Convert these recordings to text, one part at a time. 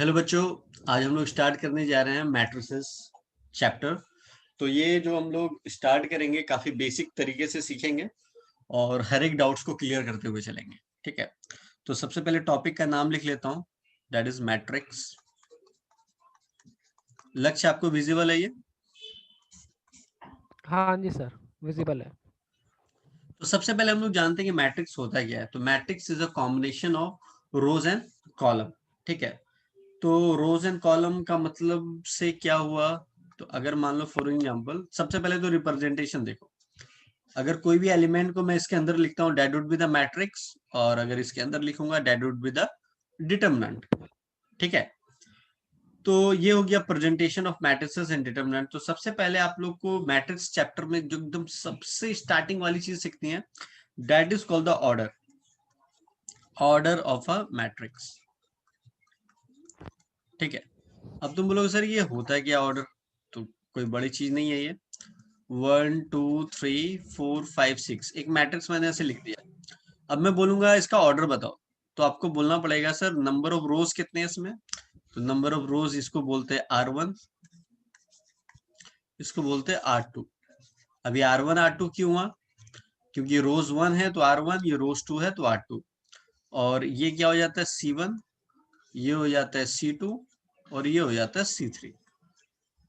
Hello बच्चों, आज हम लोग स्टार्ट करने जा रहे हैं मैट्रिसेस चैप्टर। तो ये जो हम लोग स्टार्ट करेंगे काफी बेसिक तरीके से सीखेंगे और हर एक डाउट्स को क्लियर करते हुए चलेंगे। ठीक है, तो सबसे पहले टॉपिक का नाम लिख लेता हूँ, दैट इज मैट्रिक्स। लक्ष्य आपको विजिबल है ये? हाँ जी सर, विजिबल है। तो सबसे पहले हम लोग जानते हैं कि मैट्रिक्स होता क्या है। तो matrix is a combination of rose and column. ठीक है, तो रोज एंड कॉलम का मतलब से क्या हुआ? तो अगर मान लो फॉर एग्जांपल, सबसे पहले तो रिप्रेजेंटेशन देखो। अगर कोई भी एलिमेंट को मैं इसके अंदर लिखता हूँ, that would be the matrix, और अगर इसके अंदर लिखूंगा that would be the determinant. ठीक है, तो ये हो गया presentation of matrices and determinant. तो सबसे पहले आप लोग को मैट्रिक्स चैप्टर में जो एकदम सबसे स्टार्टिंग वाली चीज सीखनी है, that is called the order. Order of a matrix. ठीक है, अब तुम बोलोगे सर ये होता है क्या ऑर्डर? तो कोई बड़ी चीज नहीं है ये। 1 2 3 4 5 6 एक मैट्रिक्स मैंने ऐसे लिख दिया। अब मैं बोलूंगा इसका ऑर्डर बताओ, तो आपको बोलना पड़ेगा सर नंबर ऑफ रोज कितने हैं इसमें। तो नंबर ऑफ रोज इसको बोलते हैं R1, इसको बोलते हैं R2। अभी R1 R2 क्यों हुआ? क्योंकि ये रोज 1 है तो R1, ये रोज 2 है तो R2। और ये क्या हो जाता है C1, ये हो जाता है C2, और ये हो जाता है C3।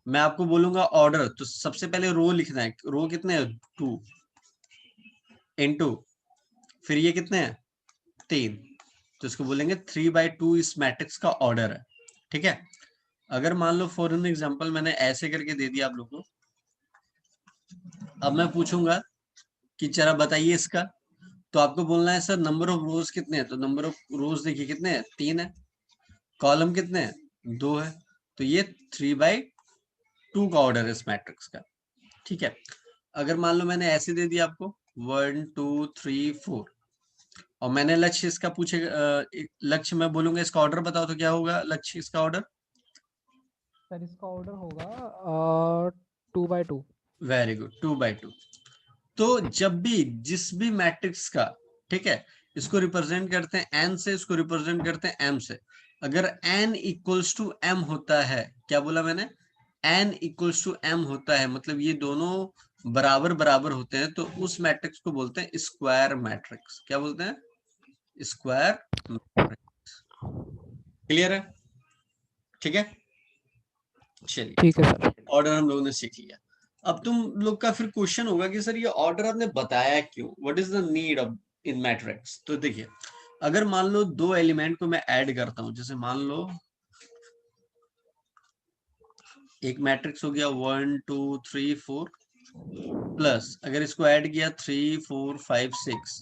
मैं आपको बोलूंगा ऑर्डर, तो सबसे पहले रो लिखना है। रो कितने हैं? 2 इंटू, फिर ये कितने हैं? 3। तो इसको बोलेंगे 3/2 इस मैट्रिक्स का ऑर्डर है। ठीक है, अगर मान लो फॉर एन एग्जांपल मैंने ऐसे करके दे दिया आप लोग को, अब मैं पूछूंगा कि जरा बताइए इसका। तो आपको बोलना है सर नंबर ऑफ रोज कितने हैं। तो नंबर ऑफ रोज देखिए कितने हैं? 3 है। कॉलम कितने हैं? 2 है। तो ये 3/2 का ऑर्डर है इस मैट्रिक्स का। ठीक है, अगर मान लो मैंने ऐसे दे दिया आपको 1 2 3 4, और मैंने लक्ष्य इसका पूछे, लक्ष्य मैं बोलूंगा इसका ऑर्डर बताओ, तो क्या होगा लक्ष्य इसका ऑर्डर? सर इसका ऑर्डर होगा 2/2। Very good, 2/2। तो जब भी जिस भी मैट्रिक्स का, ठीक है, इसको रिप्रेजेंट करते हैं एन से, इसको रिप्रेजेंट करते हैं एम से। अगर एन इक्वल्स टू एम होता है, क्या बोला मैंने? एन इक्वल्स टू एम होता है, मतलब ये दोनों बराबर बराबर होते हैं, तो उस मैट्रिक्स को बोलते हैं स्क्वायर मैट्रिक्स। क्या बोलते हैं? Square matrix. क्लियर है? ठीक है, ठीक है चलिए, सर। ऑर्डर हम लोगों ने सीख लिया। अब तुम लोग का फिर क्वेश्चन होगा कि सर ये ऑर्डर आपने बताया क्यों, what is the need of in matrix. तो देखिए, अगर मान लो दो एलिमेंट को मैं ऐड करता हूं, जैसे मान लो एक मैट्रिक्स हो गया 1 2 3 4, प्लस अगर इसको ऐड किया 3 4 5 6।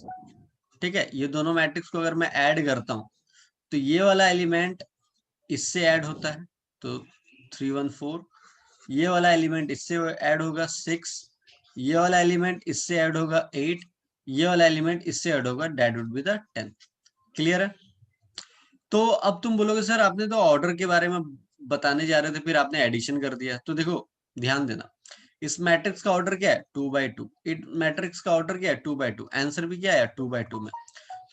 ठीक है, ये दोनों मैट्रिक्स को अगर मैं ऐड करता हूं, तो ये वाला एलिमेंट इससे ऐड होता है, तो 3 1 4। ये वाला एलिमेंट इससे ऐड होगा 6, ये वाला एलिमेंट इससे ऐड होगा 8, ये वाला एलिमेंट इससे ऐड होगा, that would be the 10। Clear है? तो अब तुम बोलोगे सर आपने तो ऑर्डर के बारे में बताने जा रहे थे, फिर आपने एडिशन कर दिया। तो देखो, ध्यान देना, इस मैट्रिक्स का ऑर्डर क्या है? 2/2। इट मैट्रिक्स का ऑर्डर क्या है? 2/2। आंसर भी क्या है? 2/2 में।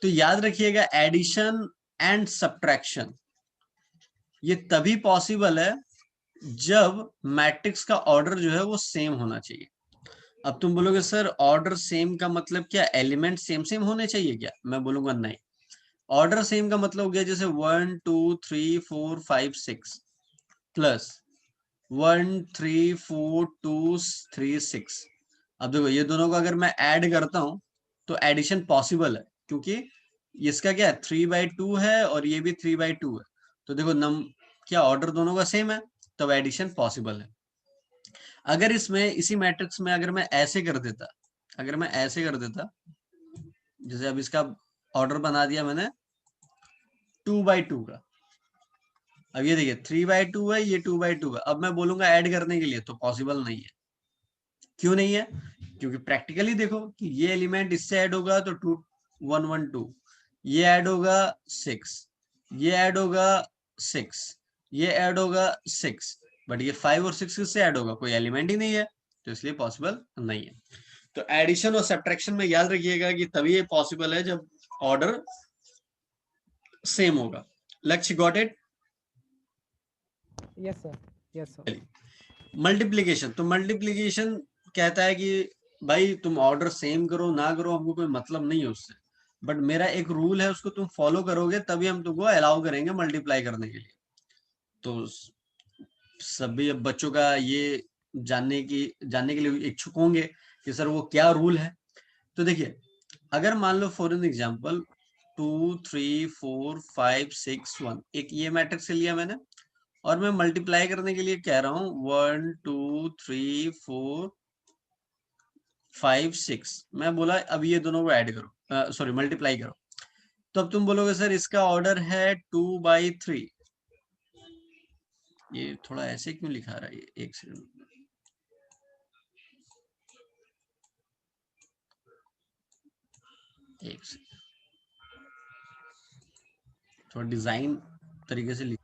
तो याद रखिएगा, एडिशन एंड सब्ट्रैक्शन ये तभी पॉसिबल है जब मैट्रिक्स का ऑर्डर जो है वो सेम होना चाहिए। अब तुम बोलोगे सर ऑर्डर सेम का मतलब क्या? एलिमेंट सेम सेम होने चाहिए क्या? मैं बोलूंगा नहीं। ऑर्डर सेम का मतलब हो गया जैसे 1 2 3 4 5 6 प्लस 1 3 4 2 3 6। अब देखो ये दोनों को अगर मैं ऐड करता हूं, तो एडिशन पॉसिबल है, क्योंकि इसका क्या है? 3/2 है और ये भी 3/2 है। तो देखो नम क्या ऑर्डर दोनों का सेम है, तब एडिशन पॉसिबल है। अगर इसमें इसी मैट्रिक्स में अगर मैं ऐसे कर देता, अगर मैं ऐसे कर देता, जैसे अब इसका ऑर्डर बना दिया मैंने 2/2 का। अब ये देखिए 3/2 है, ये 2/2 है। अब मैं बोलूंगा ऐड करने के लिए, तो पॉसिबल नहीं है। क्यों नहीं है? क्योंकि प्रैक्टिकली देखो कि ये एलिमेंट इससे ऐड होगा तो 2 1 1 2, ये ऐड होगा 6, ये ऐड होगा 6, ये ऐड होगा 6, बट ये 5 और 6 किससे ऐड होगा? कोई एलिमेंट ही नहीं है, तो इसलिए पॉसिबल नहीं है। तो एडिशन और सब्ट्रैक्शन में याद रखिएगा कि तभी ये पॉसिबल है जब ऑर्डर सेम होगा। लक्ष्य, got it? Yes sir, yes sir. Multiplication, तो मल्टीप्लीकेशन कहता है कि भाई तुम ऑर्डर सेम करो ना करो, हमको कोई मतलब नहीं है उससे, बट मेरा एक रूल है, उसको तुम फॉलो करोगे तभी हम तुमको अलाउ करेंगे मल्टीप्लाई करने के लिए। तो सभी अब बच्चों का ये जानने के लिए इच्छुक होंगे कि सर वो क्या रूल है। तो देखिए, अगर मान लो फॉर एन एग्जांपल 2 3 4 5 6 1, एक ये मैट्रिक्स लिया मैंने, और मैं मल्टीप्लाई करने के लिए कह रहा हूँ 1 2 3 4 5 6, मैं बोला अब ये दोनों को ऐड करो, सॉरी मल्टीप्लाई करो। तो अब तुम बोलोगे सर इसका ऑर्डर है 2/3, ये थोड़ा ऐसे क्यों लिखा रहा है, एक सेकंड, एक सेकंड, थोड़ा डिजाइन तरीके से लिख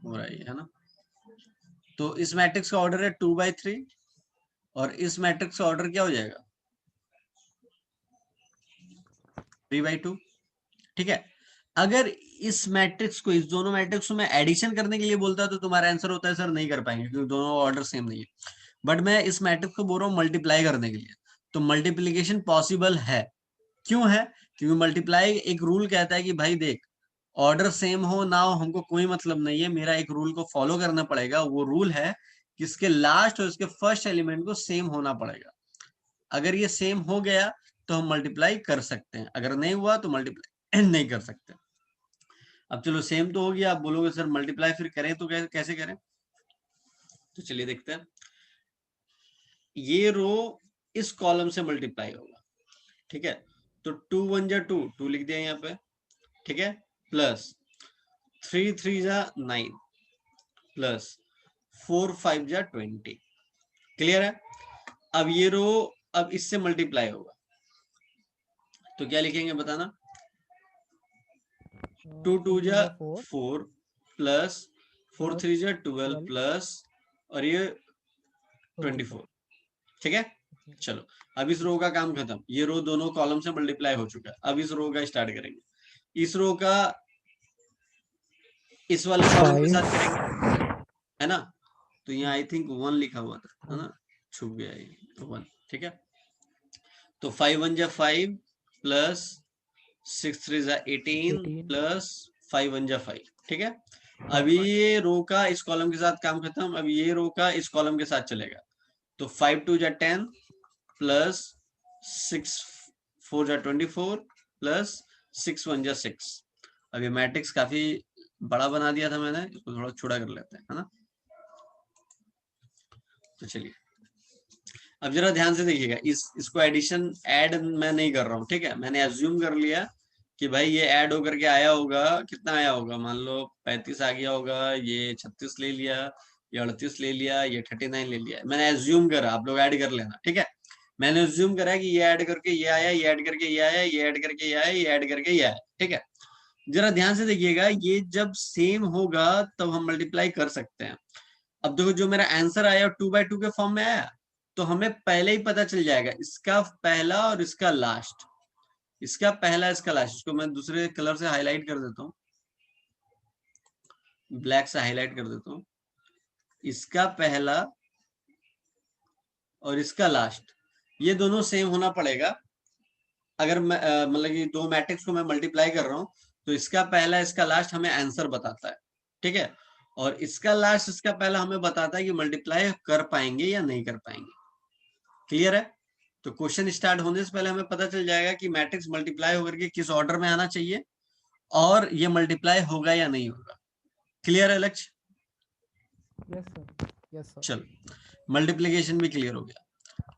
हो रहा है ना। तो इस मैट्रिक्स का ऑर्डर है 2/3, और इस मैट्रिक्स का ऑर्डर क्या हो जाएगा 3/2। ठीक है, अगर इस मैट्रिक्स को, इस दोनों मैट्रिक्स को मैं एडिशन करने के लिए बोलता तो तुम्हारा आंसर होता है सर नहीं कर पाएंगे क्योंकि दोनों ऑर्डर सेम नहीं है। बट मैं इस मैट्रिक्स को बोल रहा हूँ मल्टीप्लाई करने के लिए, तो मल्टीप्लीकेशन पॉसिबल है। क्यों है? क्योंकि मल्टीप्लाई एक रूल कहता है कि भाई देख, ऑर्डर सेम हो ना हो हमको कोई मतलब नहीं है, मेरा एक रूल को फॉलो करना पड़ेगा। वो रूल है कि इसके लास्ट और इसके फर्स्ट एलिमेंट को सेम होना पड़ेगा। अगर ये सेम हो गया तो हम मल्टीप्लाई कर सकते हैं, अगर नहीं हुआ तो मल्टीप्लाई नहीं कर सकते। अब चलो सेम तो हो गया, आप बोलोगे सर मल्टीप्लाई फिर करें तो कैसे करें? तो चलिए देखते हैं। ये रो इस कॉलम से मल्टीप्लाई होगा, ठीक है, तो 2 1 जा 2, 2 लिख दिया यहाँ पे, ठीक है, प्लस 3 3 जा 9, प्लस 4 5 जा 20। क्लियर है? अब ये रो अब इससे मल्टीप्लाई होगा, तो क्या लिखेंगे बताना? 2 2 जा 4, प्लस 4 3 जा 12, प्लस और ये 24। ठीक है, चलो अब इस रो का काम खत्म, ये रो दोनों कॉलम से मल्टीप्लाई हो चुका है। अब इस रो का स्टार्ट करेंगे, इस रो का इस वाले कॉलम के साथ करेंगे, है ना। तो यहाँ आई थिंक 1 लिखा हुआ था, है ना, छुप गया ये 1। ठीक है, तो 5 1 जा 5, प्लस 6 3 जा 18, प्लस 5 1 जा 5। ठीक है, अभी ये रो का इस कॉलम के साथ काम खत्म, अब ये रो का इस कॉलम के साथ चलेगा। तो 5 2 जा 10, प्लस 6 4 जा 24, प्लस 6 1 जा 6। अब ये मैट्रिक्स काफी बड़ा बना दिया था मैंने, इसको थोड़ा छोटा कर लेते हैं, है ना। तो चलिए अब जरा ध्यान से देखिएगा, इसको एडिशन ऐड मैं नहीं कर रहा हूँ, ठीक है, मैंने एज्यूम कर लिया कि भाई ये ऐड होकर के आया होगा, कितना आया होगा, मान लो 35 आ गया होगा, ये 36 ले लिया, ये 38 ले लिया, ये 39 ले लिया, मैंने एज्यूम करा, आप लोग ऐड कर लेना, ठीक है। मैंने एज्यूम करा कि ये ऐड करके ये आया, ये ऐड करके ये आया, ये ऐड करके ये आया, ये ऐड करके ये आया, ठीक है। जरा ध्यान से देखिएगा, ये जब सेम होगा तब हम मल्टीप्लाई कर सकते हैं। अब देखो जो मेरा आंसर आया 2/2 के फॉर्म में आया, तो हमें पहले ही पता चल जाएगा इसका पहला और इसका लास्ट, इसका पहला इसका लास्ट। इसको मैं दूसरे कलर से हाईलाइट कर देता हूँ, ब्लैक से हाईलाइट कर देता हूँ। इसका पहला और इसका लास्ट, ये दोनों सेम होना पड़ेगा। अगर मैं मतलब कि दो मैट्रिक्स को मैं मल्टीप्लाई कर रहा हूँ, तो इसका पहला इसका लास्ट हमें आंसर बताता है, ठीक है, और इसका लास्ट इसका पहला हमें बताता है कि मल्टीप्लाई कर पाएंगे या नहीं कर पाएंगे। क्लियर है? तो क्वेश्चन स्टार्ट होने से पहले हमें पता चल जाएगा कि मैट्रिक्स मल्टीप्लाई होकर के किस ऑर्डर में आना चाहिए और ये मल्टीप्लाई होगा या नहीं होगा। क्लियर है लक्ष्य? Yes sir, yes sir. चलो मल्टीप्लीकेशन भी क्लियर हो गया।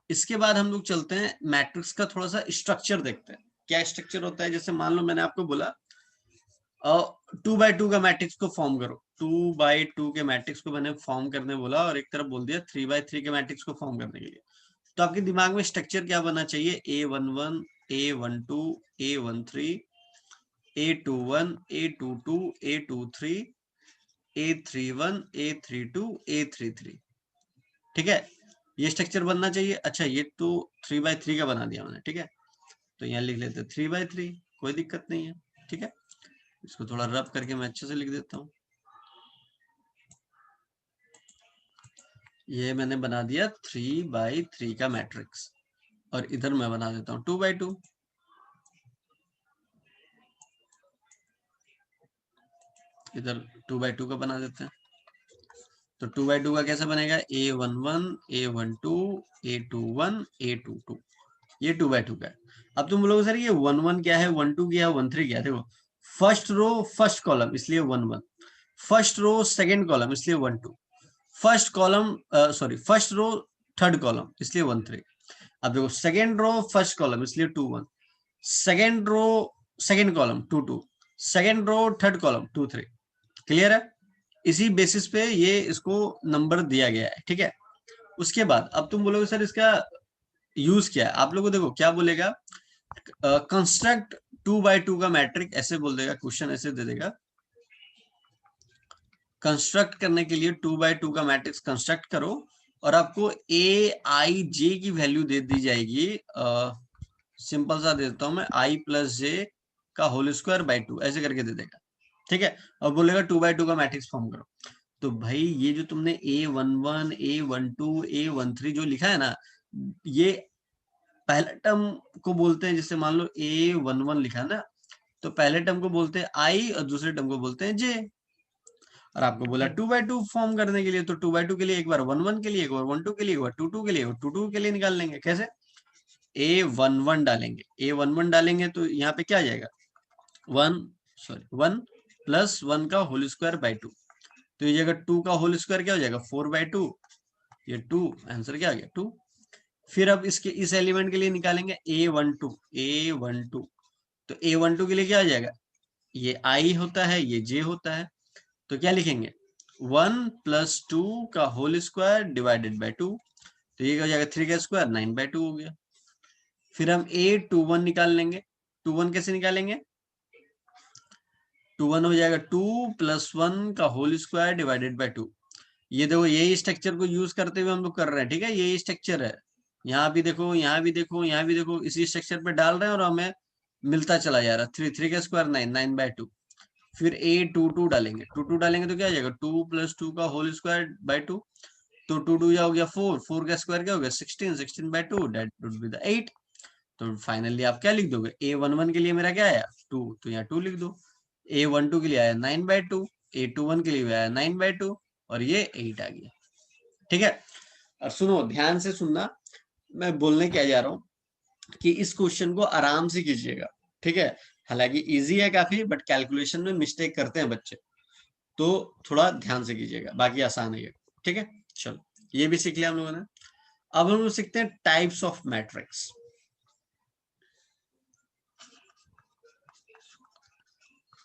इसके बाद हम लोग चलते हैं मैट्रिक्स का थोड़ा सा स्ट्रक्चर देखते हैं, क्या स्ट्रक्चर होता है। जैसे मान लो मैंने आपको बोला 2/2 का मैट्रिक्स को फॉर्म करो, 2/2 के मैट्रिक्स को मैंने फॉर्म करने बोला, और एक तरफ बोल दिया 3/3 के मैट्रिक्स को फॉर्म करने के लिए। तो आपके दिमाग में स्ट्रक्चर क्या बनना चाहिए? A11, A12, A13, A21, A22, A23, A31, A32, A33। ठीक है, ये स्ट्रक्चर बनना चाहिए। अच्छा ये तो 3/3 का बना दिया मैंने, ठीक है, तो यहाँ लिख लेते 3/3, कोई दिक्कत नहीं है। ठीक है, इसको थोड़ा रब करके मैं अच्छे से लिख देता हूँ। ये मैंने बना दिया 3/3 का मैट्रिक्स, और इधर मैं बना देता हूँ 2/2। इधर 2/2 का बना देते हैं। तो 2/2 का कैसे बनेगा, A11 A12 A21 A22, ये 2/2 का है। अब तुम बोलोगे सर ये 1 1 क्या है, 1 2 क्या है, 1 3 क्या है। देखो फर्स्ट रो फर्स्ट कॉलम इसलिए 1 1, फर्स्ट रो सेकंड कॉलम इसलिए 1 2, first column sorry first row third column इसलिए 1 3। अब देखो सेकंड रो फर्स्ट कॉलम इसलिए 2 1, second row second column 2 2, second row third column 2 3। Clear है, इसी बेसिस पे ये इसको नंबर दिया गया है। ठीक है, उसके बाद अब तुम बोलोगे सर इसका यूज क्या है। आप लोगों को देखो क्या बोलेगा, कंस्ट्रक्ट 2/2 का मैट्रिक, ऐसे बोल देगा, क्वेश्चन ऐसे दे देगा, कंस्ट्रक्ट करने के लिए 2/2 का मैट्रिक्स कंस्ट्रक्ट करो, और आपको A I J की वैल्यू दे दी जाएगी। सिंपल सा दे देता हूं मैं, I + J का होल स्क्वायर बाई 2 ऐसे करके दे देगा। ठीक है, और बोलेगा 2/2 का मैट्रिक्स फॉर्म करो। तो भाई ये जो तुमने A11 A12 A13 जो लिखा है ना, ये पहले टर्म को बोलते हैं। जैसे मान लो A11 लिखा है ना, तो पहले टर्म को बोलते हैं I और दूसरे टर्म को बोलते हैं J। और आपको बोला 2/2 फॉर्म करने के लिए, तो 2/2 के लिए एक बार 1 1 के लिए, एक बार 1 2 के लिए, एक बार 2 2 के लिए, और 2 2 के लिए निकाल लेंगे। कैसे, A11 डालेंगे, A11 डालेंगे तो यहाँ पे क्या आ जाएगा, 1 + 1 का होल स्क्वायर बाई 2। तो ये जगह 2 का होल स्क्वायर क्या हो जाएगा, 4/2, ये 2, आंसर क्या आ गया 2। फिर अब इसके इस एलिमेंट के लिए निकालेंगे A12 तो A12 के लिए क्या आ जाएगा, ये I होता है, ये J होता है। तो क्या लिखेंगे, 1 + 2 का होल स्क्वायर डिवाइडेड बाई 2। तो ये हो जाएगा 3 का स्क्वायर 9/2 हो गया। फिर हम A21 निकाल लेंगे। 21 कैसे निकालेंगे, 21 हो जाएगा 2 + 1 का होल स्क्वायर डिवाइडेड बाई 2। ये देखो यही स्ट्रक्चर को यूज करते हुए हम लोग कर रहे हैं। ठीक है, यही स्ट्रक्चर है, यहाँ भी देखो, यहाँ भी देखो, यहाँ भी देखो, इसी स्ट्रक्चर पे डाल रहे हैं और हमें मिलता चला जा रहा है। 3 का स्क्वायर 9 9/2। फिर A22 डालेंगे, 2 डालेंगे तो क्या आ जाएगा, 2 + 2 का होल स्क्वायर बाई 2। तो 2 2 हो गया 4, 4 का स्क्वायर क्या हो गया 16, 16/2 दैट वुड बी द 8। तो फाइनली आप क्या लिख दोगे, A11 के लिए मेरा क्या आया 2, तो यहाँ 2 लिख दो। A12 के लिए आया 9/2, A21 के लिए आया 9/2, और ये 8 आ गया। ठीक है, और सुनो ध्यान से सुनना, मैं बोलने क्या जा रहा हूँ कि इस क्वेश्चन को आराम से कीजिएगा। ठीक है, हालांकि इजी है काफी, बट कैलकुलेशन में मिस्टेक करते हैं बच्चे, तो थोड़ा ध्यान से कीजिएगा, बाकी आसान है ये। ठीक है, चलो ये भी सीख लिया हम लोगों ने। अब हम लोग सीखते हैं types of matrix.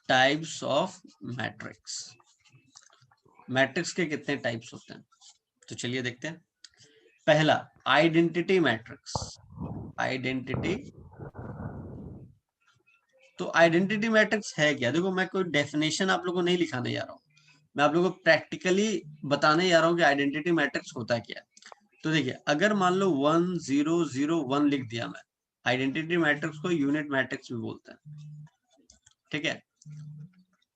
Types of matrix, matrix के कितने टाइप्स होते हैं, तो चलिए देखते हैं। पहला आइडेंटिटी मैट्रिक्स, आइडेंटिटी। तो आइडेंटिटी मैट्रिक्स है क्या, देखो मैं कोई डेफिनेशन आप लोगों को नहीं लिखाने जा रहा हूँ, मैं आप लोगों को प्रैक्टिकली बताने जा रहा हूँ कि आइडेंटिटी मैट्रिक्स होता क्या है। तो देखिए अगर मान लो 1 0 0 1 लिख दिया मैं, आइडेंटिटी मैट्रिक्स को यूनिट मैट्रिक्स भी बोलते हैं। ठीक है,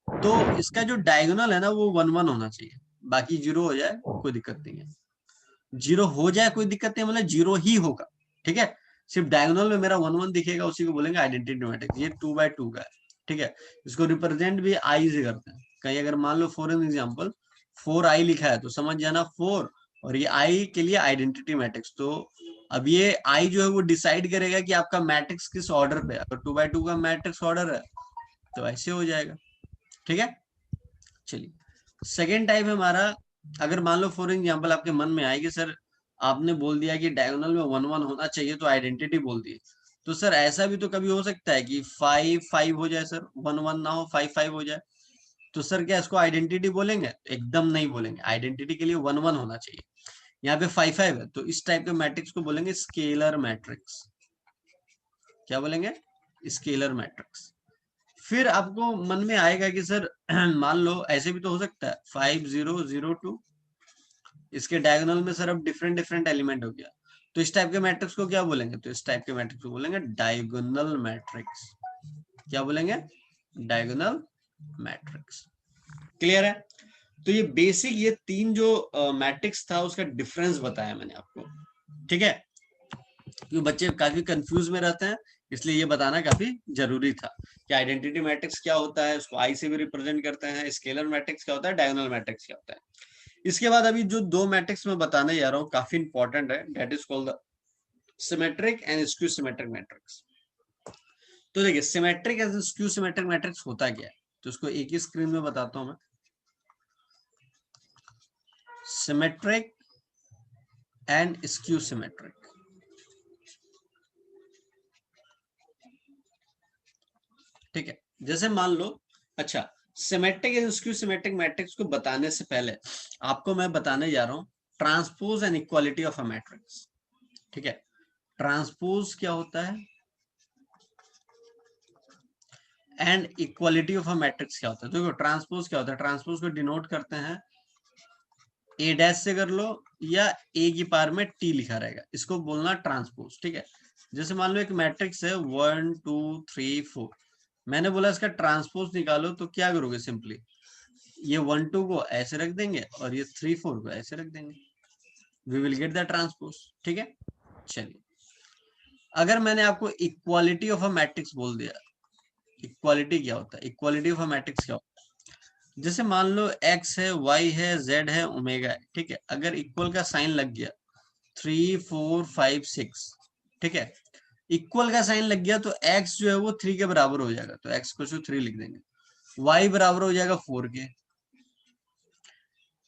तो इसका जो डायगोनल है ना वो 1 1 होना चाहिए, बाकी 0 हो जाए कोई दिक्कत नहीं है। 0 हो जाए कोई दिक्कत नहीं, मतलब 0 ही होगा। ठीक है, सिर्फ डायगोनल में मेरा 1 1 दिखेगा, उसी को बोलेंगे आइडेंटिटी मैट्रिक्स। ये 2/2 का है। ठीक है, इसको रिप्रेजेंट भी आई से करते हैं। कहीं अगर मान लो फॉर एन एग्जांपल 4i लिखा है तो समझ जाना 4, और ये आई के लिए आइडेंटिटी मैट्रिक्स। तो अब ये आई जो है वो डिसाइड करेगा कि आपका मैट्रिक्स किस ऑर्डर पे। अगर 2/2 का मैट्रिक्स ऑर्डर है तो ऐसे हो जाएगा। ठीक है, चलिए सेकेंड टाइप है हमारा, अगर मान लो फॉर एग्जाम्पल आपके मन में आए कि सर आपने बोल दिया कि डायगोनल में 1 1 होना चाहिए तो आइडेंटिटी बोल दी, तो सर ऐसा भी तो कभी हो सकता है कि 5 5 हो जाए सर, 1 1 ना हो 5 5 हो जाए, तो सर क्या इसको आइडेंटिटी बोलेंगे, एकदम नहीं बोलेंगे। आइडेंटिटी के लिए 1 1 होना चाहिए। यहाँ पे 5 5 है तो इस टाइप के मैट्रिक्स को बोलेंगे स्केलर मैट्रिक्स। क्या बोलेंगे, स्केलर मैट्रिक्स। फिर आपको मन में आएगा कि सर मान लो ऐसे भी तो हो सकता है 5 0 0 2, इसके डायगोनल में सर अब डिफरेंट डिफरेंट एलिमेंट हो गया, तो इस टाइप के मैट्रिक्स को क्या बोलेंगे, तो इस टाइप के मैट्रिक्स को बोलेंगे डायगोनल मैट्रिक्स। क्या बोलेंगे, डायगोनल मैट्रिक्स। क्लियर है, तो ये बेसिक ये 3 जो मैट्रिक्स था उसका डिफरेंस बताया मैंने आपको, ठीक है, क्योंकि बच्चे काफी कंफ्यूज में रहते हैं, इसलिए ये बताना काफी जरूरी था कि आइडेंटिटी मैट्रिक्स क्या होता है, उसको आई से भी रिप्रेजेंट करते हैं, स्केलर मैट्रिक्स क्या होता है, डायगोनल मैट्रिक्स क्या होता है। इसके बाद अभी जो 2 मैट्रिक्स मैं बताने जा रहा हूँ काफी इंपॉर्टेंट है, that is called the symmetric and skew symmetric matrix. तो देखिए symmetric and skew symmetric matrix होता क्या है, तो इसको एक ही स्क्रीन में बताता हूं मैं। सिमेट्रिक एंड स्क्यू सिमेट्रिक, ठीक है, जैसे मान लो, अच्छा, symmetric and skew symmetric matrix को बताने से पहले आपको मैं बताने जा रहा हूं transpose and equality of a matrix, ठीक है। ट्रांसपोज क्या होता है and equality of a matrix क्या होता है। देखो ट्रांसपोज क्या होता है, ट्रांसपोज को डिनोट करते हैं ए डैश से कर लो या ए की पावर में टी लिखा रहेगा, इसको बोलना ट्रांसपोज, ठीक है। जैसे मान लो एक मैट्रिक्स है 1 2 3 4, मैंने बोला इसका ट्रांसपोज निकालो, तो क्या करोगे, सिंपली ये 1 2 को ऐसे रख देंगे और ये 3 4 को ऐसे रख देंगे, we will get the transpose, ठीक है। चलिए अगर मैंने आपको इक्वालिटी ऑफ अ मैट्रिक्स बोल दिया, इक्वालिटी क्या होता है, इक्वालिटी ऑफ अ मैट्रिक्स क्या होता है, जैसे मान लो x है, y है, z है, ओमेगा है, ठीक है, अगर इक्वल का साइन लग गया 3 4 5 6, ठीक है, इक्वल का साइन लग गया तो x जो है वो 3 के बराबर हो जाएगा, तो x को 3 लिख देंगे, y बराबर हो जाएगा 4 के,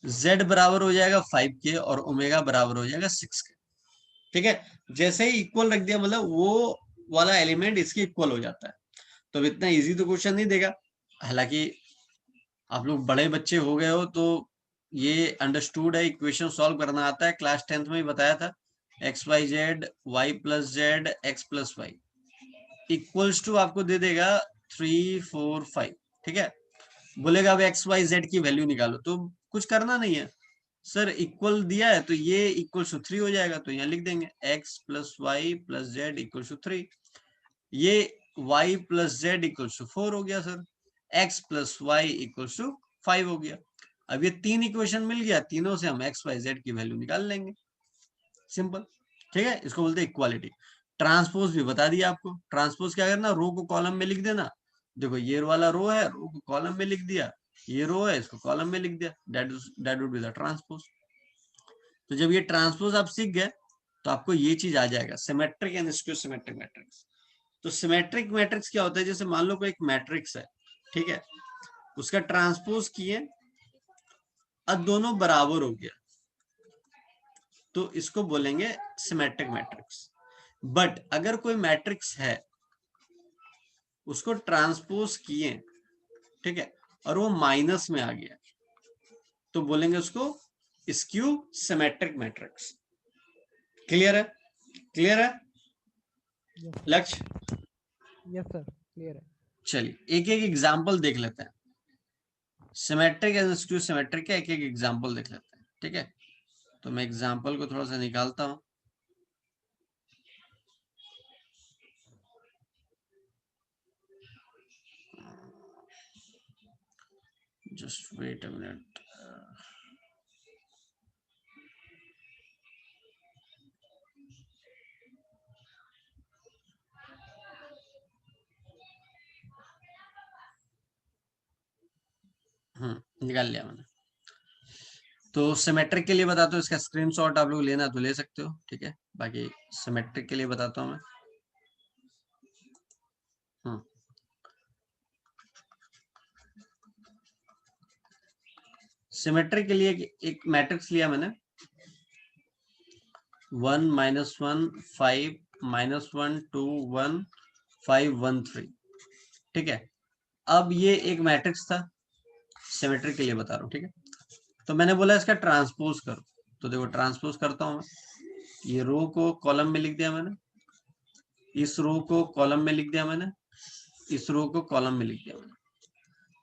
z बराबर हो जाएगा 5 के और ओमेगा बराबर हो जाएगा 6 के, ठीक है। जैसे ही इक्वल रख दिया मतलब वो वाला एलिमेंट इसके इक्वल हो जाता है। तो अब इतना इजी तो क्वेश्चन नहीं देगा, हालांकि आप लोग बड़े बच्चे हो गए हो तो ये अंडरस्टूड है, इक्वेशन सॉल्व करना आता है, क्लास 10th में ही बताया था, x y z y plus z x plus y equals to आपको दे देगा 3 4 5, ठीक है। बोलेगा अब एक्स वाई जेड की वैल्यू निकालो, तो कुछ करना नहीं है सर, इक्वल दिया है तो ये इक्वल टू 3 हो जाएगा, तो यहाँ लिख देंगे x plus y plus z equal to 3, ये y plus z equal to 4 हो गया sir, x plus y equal to 5 हो गया। अब ये 3 इक्वेशन मिल गया, तीनों से हम x y z की वैल्यू निकाल लेंगे, सिंपल, ठीक है, इसको बोलते हैं इक्वालिटी। ट्रांसपोज भी बता दिया आपको, ट्रांसपोज क्या करना, रो को कॉलम में लिख देना, देखो ये वाला रो है, रो को कॉलम में लिख दिया, ये रो है इसको कॉलम में लिख दिया, that would be the transpose. तो जब ये ट्रांसपोज आप सीख गए तो आपको ये चीज आ जाएगा, symmetric and skew symmetric matrix. तो सिमेट्रिक मैट्रिक्स क्या होता है, जैसे मान लो कोई एक मैट्रिक्स है, ठीक है, उसका ट्रांसपोज किए, अब दोनों बराबर हो गया, तो इसको बोलेंगे सिमेट्रिक मैट्रिक्स। बट अगर कोई मैट्रिक्स है उसको ट्रांसपोज किए, ठीक है, और वो माइनस में आ गया, तो बोलेंगे उसको स्क्यू सिमेट्रिक मैट्रिक्स। क्लियर है, क्लियर है लक्ष्य? यस सर, क्लियर है। चलिए एक एक एग्जाम्पल देख लेते हैं, सिमेट्रिक एंड स्क्यू सिमेट्रिक का एक एक एग्जाम्पल देख लेते हैं, ठीक है। तो मैं एग्जाम्पल को थोड़ा सा निकालता हूं, जस्ट वेट अ मिनट। निकाल लिया मैंने। तो सिमेट्रिक के लिए बताता हूँ, इसका स्क्रीनशॉट आप लोग लेना तो ले सकते हो, ठीक है, बाकी सिमेट्रिक के लिए बताता हूँ मैं। सिमेट्रिक के लिए एक मैट्रिक्स लिया मैंने, 1 -1 5 -1 2 1 5 1 3, ठीक है। अब ये एक मैट्रिक्स था, सिमेट्रिक के लिए बता रहा हूँ, ठीक है। तो मैंने बोला इसका ट्रांसपोज करो, तो देखो ट्रांसपोज करता हूँ मैं, ये रो को कॉलम में लिख दिया मैंने, इस रो को कॉलम में लिख दिया मैंने, इस रो को कॉलम में लिख दिया मैंने।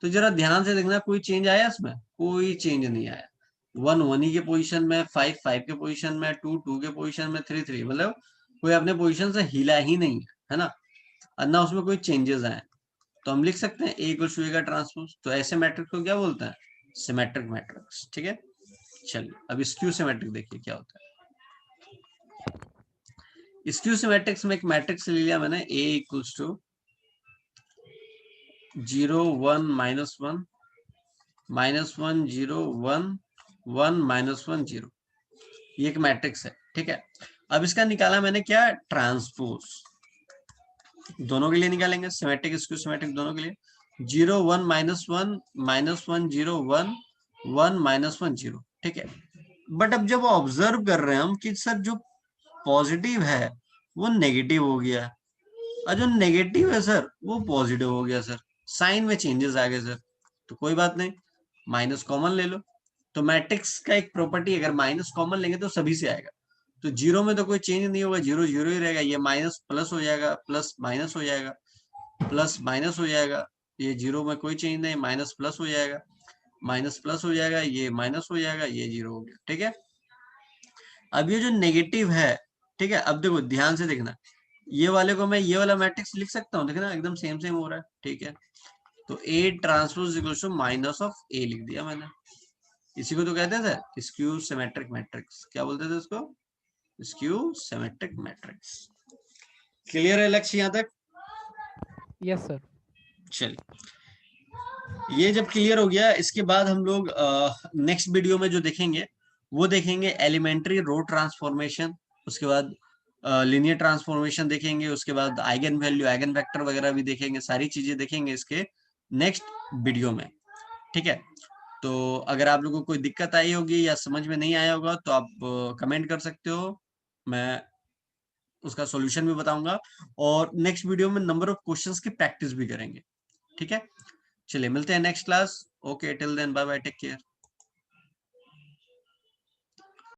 तो जरा ध्यान से देखना, कोई चेंज आया इसमें, कोई चेंज नहीं आया। 1 1 ही के पोजीशन में, 5 5 के पोजीशन में, 2 2 के पोजीशन में, 3 3, मतलब कोई अपने पोजीशन से हिला ही नहीं है ना, और ना उसमें कोई चेंजेस आए। तो हम लिख सकते हैं ए इक्वल टू ए का ट्रांसपोज। तो ऐसे मैट्रिक्स को क्या बोलते हैं, सिमेट्रिक मैट्रिक्स। ठीक है, चलिए अब स्क्यू सिमेट्रिक देखिए क्या होता है। स्क्यू सिमेट्रिक्स में एक मैट्रिक्स ले लिया मैंने, A इक्वल्स टू 0 1 -1 -1 0 1 1 -1 0, ये एक मैट्रिक्स है। ठीक है, अब इसका निकाला मैंने क्या, ट्रांसपोज, दोनों के लिए निकालेंगे, सिमेट्रिक स्क्यू सिमेट्रिक दोनों के लिए। 0 1 -1 -1 0 1 1 -1 0। ठीक है, बट अब जब ऑब्जर्व कर रहे हैं हम कि सर जो पॉजिटिव है वो नेगेटिव हो गया और जो नेगेटिव है सर वो पॉजिटिव हो गया सर, साइन में चेंजेस आ गए सर। तो कोई बात नहीं, माइनस कॉमन ले लो। तो मैट्रिक्स का एक प्रॉपर्टी, अगर माइनस कॉमन लेंगे तो सभी से आएगा। तो जीरो में तो कोई चेंज नहीं होगा, जीरो जीरो ही रहेगा, ये माइनस प्लस हो जाएगा, प्लस माइनस हो जाएगा, प्लस माइनस हो जाएगा, ये जीरो में कोई चेंज नहीं, माइनस प्लस हो जाएगा, माइनस प्लस हो जाएगा, ये माइनस हो जाएगा, ये जीरो हो गया। ठीक है, अब ये जो नेगेटिव है, ठीक है, अब देखो ध्यान से देखना, ये वाले को मैं ये वाला मैट्रिक्स लिख सकता हूँ, देखना एकदम सेम सेम हो रहा है। ठीक है, तो A transpose equal to minus of A लिख दिया मैंने। इसी को तो कहते थे स्क्यू सिमेट्रिक मैट्रिक्स, क्या बोलते थे उसको, स्क्यू सिमेट्रिक मैट्रिक्स। क्लियर है लक्ष्य यहाँ तक? Yes sir. चलिए, ये जब क्लियर हो गया, इसके बाद हम लोग नेक्स्ट वीडियो में जो देखेंगे वो देखेंगे एलिमेंट्री रो ट्रांसफॉर्मेशन, उसके बाद लीनियर ट्रांसफॉर्मेशन देखेंगे, उसके बाद आइगन वैल्यू आइगन वेक्टर वगैरह भी देखेंगे, सारी चीजें देखेंगे इसके नेक्स्ट वीडियो में। ठीक है, तो अगर आप लोगों को कोई दिक्कत आई होगी या समझ में नहीं आया होगा तो आप कमेंट कर सकते हो, मैं उसका सॉल्यूशन भी बताऊंगा, और नेक्स्ट वीडियो में नंबर ऑफ क्वेश्चंस की प्रैक्टिस भी करेंगे। ठीक है, चलिए मिलते हैं next class. Okay, till then bye bye, take care.